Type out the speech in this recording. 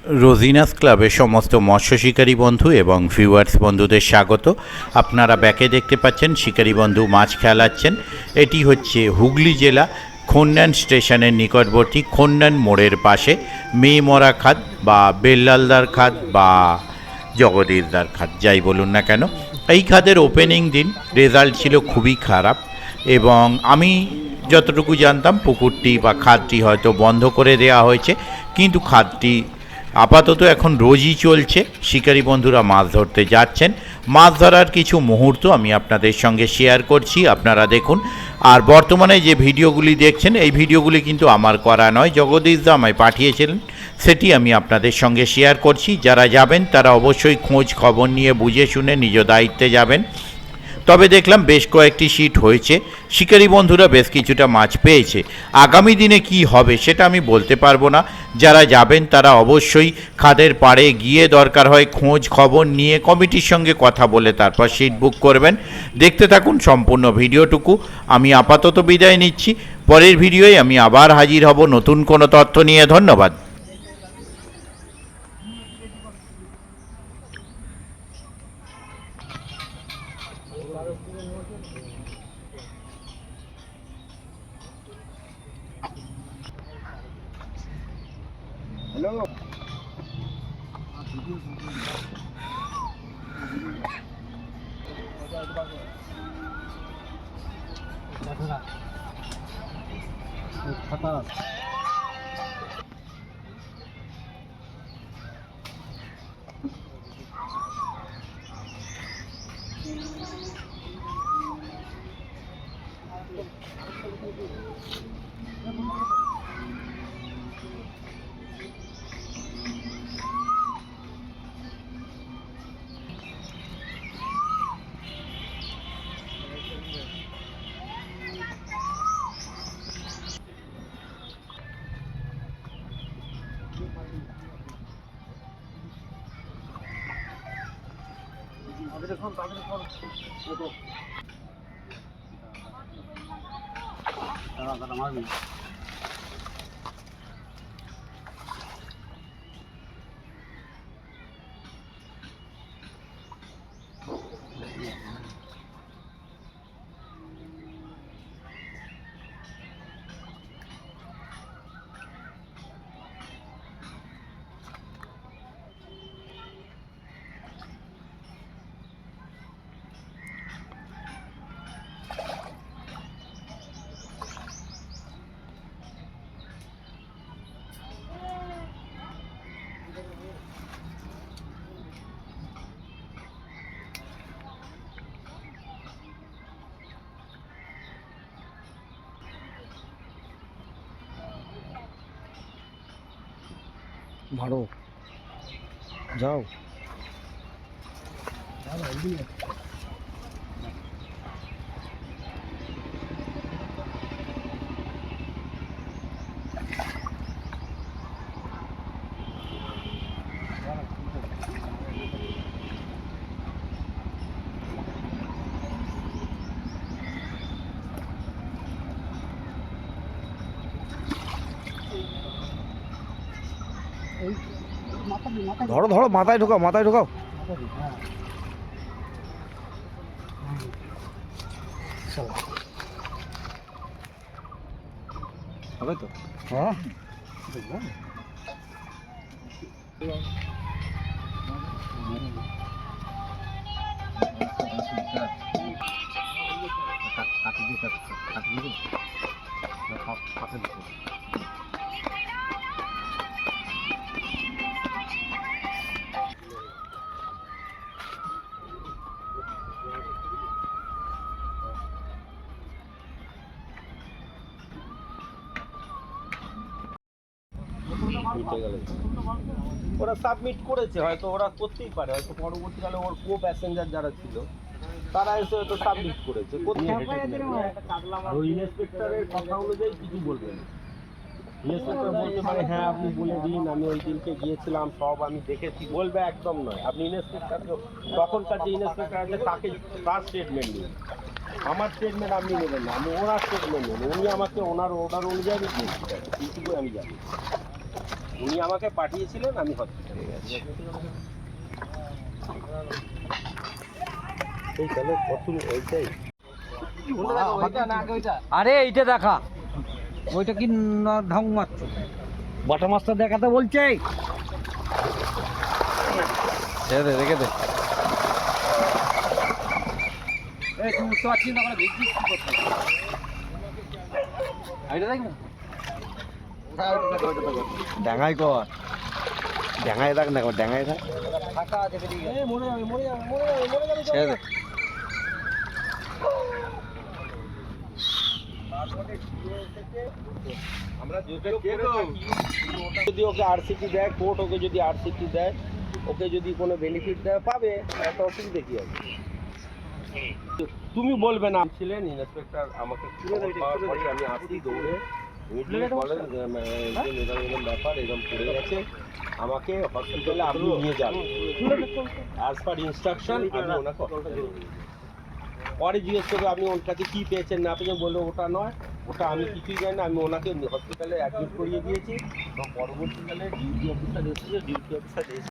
রোজিনাস ক্লাবের সমস্ত মৎস্য শিকারী বন্ধু এবং ভিউয়ার্স বন্ধুদের স্বাগত। আপনারা ব্যাকে দেখতে পাচ্ছেন শিকারী বন্ধু মাছ খেলাচ্ছেন। এটি হচ্ছে হুগলি জেলা খন্নান স্টেশনের নিকটবর্তী খন্নান মোড়ের পাশে মেয়েমরা খাদ বা বেল্লালদার খাদ বা জগদীশদার খাদ, যাই বলুন না কেন। এই খাদের ওপেনিং দিন রেজাল্ট ছিল খুবই খারাপ এবং আমি যতটুকু জানতাম পুকুরটি বা খাদটি হয়তো বন্ধ করে দেওয়া হয়েছে, কিন্তু খাদটি আপাতত এখন রোজই চলছে। শিকারী বন্ধুরা মাছ ধরতে যাচ্ছেন। মাছ ধরার কিছু মুহূর্ত আমি আপনাদের সঙ্গে শেয়ার করছি, আপনারা দেখুন। আর বর্তমানে যে ভিডিওগুলি দেখছেন এই ভিডিওগুলি কিন্তু আমার করা নয়, জগদীশদা আমায় পাঠিয়েছিলেন, সেটি আমি আপনাদের সঙ্গে শেয়ার করছি। যারা যাবেন তারা অবশ্যই খোঁজ খবর নিয়ে বুঝে শুনে নিজ দায়িত্বে যাবেন। তবে দেখলাম বেশ কয়েকটি সিট হয়েছে, শিকারী বন্ধুরা বেশ কিছুটা মাছ পেয়েছে। আগামী দিনে কি হবে সেটা আমি বলতে পারবো না। যারা যাবেন তারা অবশ্যই খাদের পাড়ে গিয়ে দরকার হয় খোঁজ খবর নিয়ে কমিটির সঙ্গে কথা বলে তারপর সিট বুক করবেন। দেখতে থাকুন সম্পূর্ণ ভিডিওটুকু। আমি আপাতত বিদায় নিচ্ছি, পরের ভিডিওয় আমি আবার হাজির হব নতুন কোনো তথ্য নিয়ে। ধন্যবাদ। হ্যালো, খাতা মারবি। মারো, যাও। ধরো ধরো, মাথায় ঢোকাও, মাথায় ঢোকাও। হবে তো? হ্যাঁ, ওরা সাবমিট করেছে, হয়তো ওরা করতেই পারে, হয়তো পরবর্তীকালে ওর কো প্যাসেঞ্জার যারা ছিল তারা এসে হয়তো সাবমিট করেছে। ওই ইন্সপেক্টরের কথা অনুযায়ী কিছু বলবেন। ইন্সপেক্টর বলতে পারে হ্যাঁ আপনি বলে দিন, আমি ওই দিনকে গিয়েছিলাম, সব আমি দেখেছি, বলবে একদম নয়। আপনি ইন্সপেক্টরকে তখনকার যে ইন্সপেক্টর আছে তাকে তার স্টেটমেন্ট নিন। আমার স্টেটমেন্ট আপনি নেবেন না, আমি ওনার স্টেটমেন্ট নেবেন। উনি আমাকে ওনার অর্ডার অনুযায়ী আমি দিয়েছি, এইটুকুই আমি জানি। উনি আমাকে পাঠিয়েছিলেন, আমি হসপিটালে গেছি। এই তাহলে প্রথম এইটাই আরে এইটা দেখা, ওইটা কি ঢং মারছ? বাটা মাছটা দেখাতে বলছে। রেখে দে। এই তুই বুঝতে পারছিস না, ওখানে ভিজছিস কি করতে? এইটা দেখ না, ডাঙাই কর, ডাঙায় থাক না, ডাঙায় থাক। ফাঁকা আছে বেরিয়ে গেছে। মরে যাবে, মরে যাবে, মরে যাবে, মরে যাবে। ছেড়ে দে। আমরা যদি ওকে আরসিটি দেয়, কোর্ট ওকে যদি আরসিটি দেয়, ওকে যদি কোনো বেনিফিট দেয় পাবে, একটা অসুবিধা কি আছে? তুমি বলবে না ছিলেন ইন্সপেক্টর, আমাকে আমি আসি দৌড়ে, বলেন এরকম ব্যাপার, এরকম পড়ে গেছে, আমাকে হসপিটালে আপনি নিয়ে যান, অ্যাজ পার ইনস্ট্রাকশন। আমি ওনাকে পরে জিজ্ঞেস করবো আপনি ওর কাছে কী পেয়েছেন না পেয়েছেন, বললো ওটা নয়, ওটা আমি কিছুই জানি না, আমি ওনাকে হসপিটালে অ্যাডমিট করিয়ে দিয়েছি। এবং পরবর্তীকালে ডিউটি অফিসার এসেছে, ডিউটি অফিসার এসে